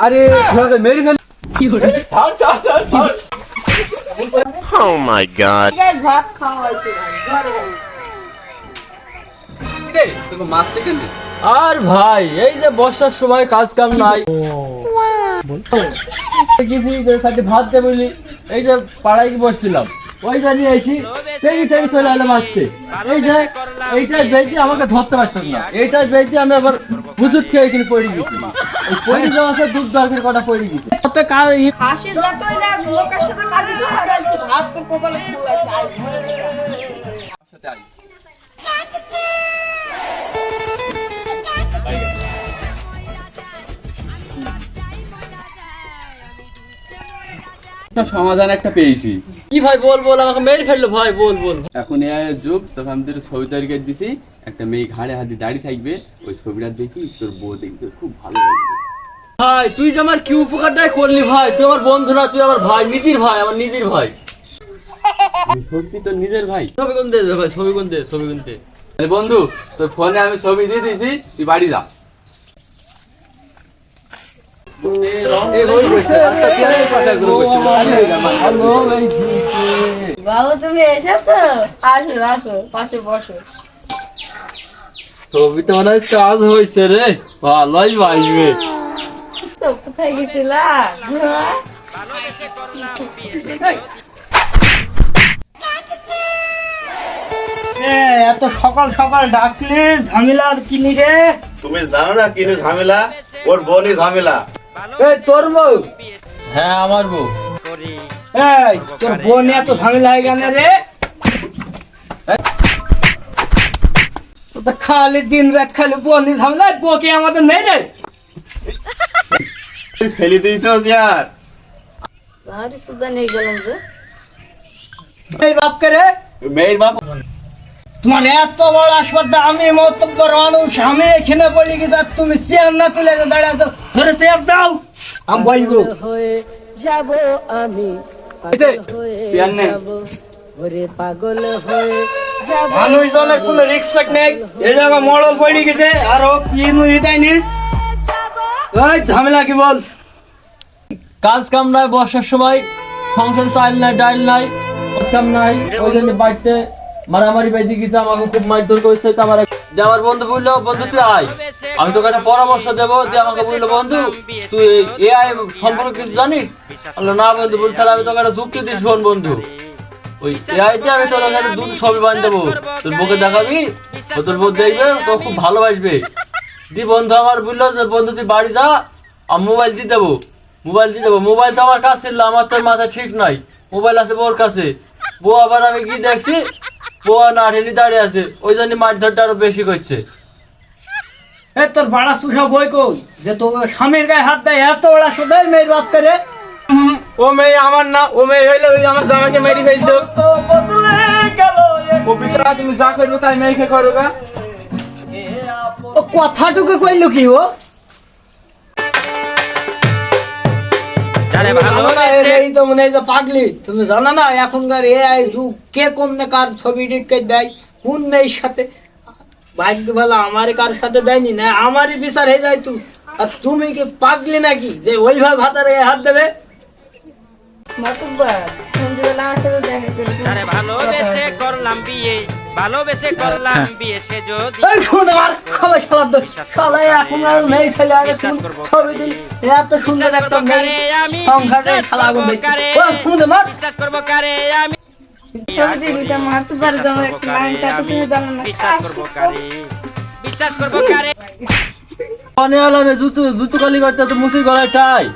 আরে ঘোড়াতে মেরে ফেল। কি হলো? Oh my god. ভাত খাওয়া হয়েছে ঘরে রে তোকে মারছে কেন? আর ভাই এই যে বর্ষার সময় কাজ কাম নাই, সাথে ভাত দে বলি, এই যে পাড়ায় কি বসছিলাম ওই জানিয়ে এসি সেই চলে এলাম আজকে। এই যে এইটাই বেঁচে আমাকে ধরতে পারতাম না, এইটাই বেঁচে আমি আবার বুঝুট খেয়ে এখানে পড়ে গেছি। ওই পড়ে যাওয়া দুধ দরকার কটা পড়ে গেছি। হাসির যতই না লোকের সাথে কাজে তো আর হাত তো কপালে ফুল আছে আই সাথে আই। সমাধান একটা পেয়েছি। কি ভাই বল বল, আমাকে মেরে ফেললো ভাই, বল বল। এখন এই যুগ, তখন আমি তোর ছবি তৈরি করে দিছি, একটা মেয়ে ঘাড়ে হাতে দাঁড়িয়ে থাকবে, ওই ছবিটা দেখি তোর বউ দেখতে খুব ভালো লাগবে। ভাই তুই যে আমার কি উপকারটাই করলি ভাই, তুই আমার বন্ধু না, তুই আমার ভাই, নিজের ভাই, আমার নিজের ভাই। সত্যি তোর নিজের ভাই? ছবি কোন দে ভাই, ছবি কোন দে, ছবি কোন দে। বন্ধু তোর ফোনে আমি ছবি দিয়ে দিয়েছি, তুই বাড়ি যা। বাবু তুমি এসেছো? আসো আসো, পাশে বসো। ছবি তো মনে হয় কাজ হয়েছে রে, ভালোই বাসবে। তো কোথায় গেছিলা? এত সকাল সকাল ডাকলি, ঝামেলার কিনি রে? তুমি জানো না কি ঝামেলা? ওর বোনই ঝামেলা। এই তোর বউ? হ্যাঁ আমার বউ। এই তোর বোন এত ঝামেলা হয়ে গেল রে? তো খালি দিন রাত খালি বোনই ঝামেলা, বউকে আমাদের নেই রে? ফেলে দিয়েছো স্যার। আরে সুদা নেই গেলাম যে। এই বাপকে রে? মেয়ের বাপ। তোমার এত বড় আসবাদ, আমি মতব্বর মানুষ, আমি এখানে বলি কি যা তুমি চেয়ার না তুলে দাঁড়িয়ে আছো, ধরে চেয়ার দাও, আমি বলবো। যাব আমি চেয়ার নেই, পাগল হয়ে যাব। মানুষজনের কোনো রেসপেক্ট নেই, এই জায়গা মডল পড়ে গেছে আর ও কি নুই দেয়নি। ওই ঝামেলা কি বল? কাজ কাম নাই, বর্ষার সময় সংসার চাল নাই, ডাল নাই, কাজ কাম নাই, ওই জন্য বাড়িতে মারামারি বেঁধে গেছে, আমাকে খুব মারধর করেছে। তো আমার যে আমার বন্ধু বললো, বন্ধু তুই আয়, আমি তোকে একটা পরামর্শ দেবো। যে আমাকে বললো, বন্ধু তুই এআই সম্পর্কে কিছু জানিস? বললো না বন্ধু। বল তাহলে আমি তোকে একটা যুক্তি দিস, শোন বন্ধু, ওই এআইতে আমি তোর ওখানে দুটো ছবি বানিয়ে দেবো, তোর বউকে দেখাবি, ও তোর বউ দেখবে, তো খুব ভালোবাসবে। দি বন্ধু আমার বললো যে বন্ধু তুই বাড়ি যা, আমি মোবাইল দিয়ে দেবো, মোবাইল দিয়ে দেবো। মোবাইল তো আমার কাছে ছিল, আমার তোর মাথা ঠিক নাই, মোবাইল আছে বউর কাছে। বউ আবার আমি কি দেখছি, বউ না ঠেলি দাঁড়িয়ে আছে, ওই জন্য মারধরটা আরো বেশি করছে। এ তোর বাড়া সুসা বই কই যে তোর স্বামীর গায়ে হাত দেয়, এত বড় সদাই মেয়ের বাপ করে? ও মেয়ে আমার না, ও মেয়ে হইলে ওই আমার জামাইকে মেরে ফেলতো। ও বিচারা তুমি যা করবে তাই মেয়েকে করো গা। ও কথাটুকু কইলো কি ও? এই তো মনে হয় যে পাগলি। তুমি জানো না এখনকার এআই যুগ, কে কোন কার ছবি এডিট করে দেয়, কোন মেয়ের সাথে। ভাগ্য ভালো আমারই কার সাথে দেয়নি, না আমারই বিচার হয়ে যায়। তুই আর তুমি কি পাগলি নাকি যে ওইভাবে ভাতারে হাত দেবে? মাতুব্বা সন্ধ্যাবেলা আমার সাথে দেখা করেছি। আরে ভালোবেসে করলাম বিয়ে, ভালোবেসে করলাম বিয়ে, সে যদি এই শুনে আর সবাই শালার দোষ। শালা এখন আর মেয়ে ছেলে আগে কোন ছবি দিল, এত সুন্দর একটা মেয়ে সংসারে শালা আগুন দিচ্ছে। ও শুনে মার। বিশ্বাস করবো কারে আমি, ছবিতে দুটা মাতুব্বার জমা একটা লাইন চাটা তুমি জানো না। বিশ্বাস করবো কারে, বিশ্বাস করবো কারে। জুতো কালি করতে মুসির গলায় টাই।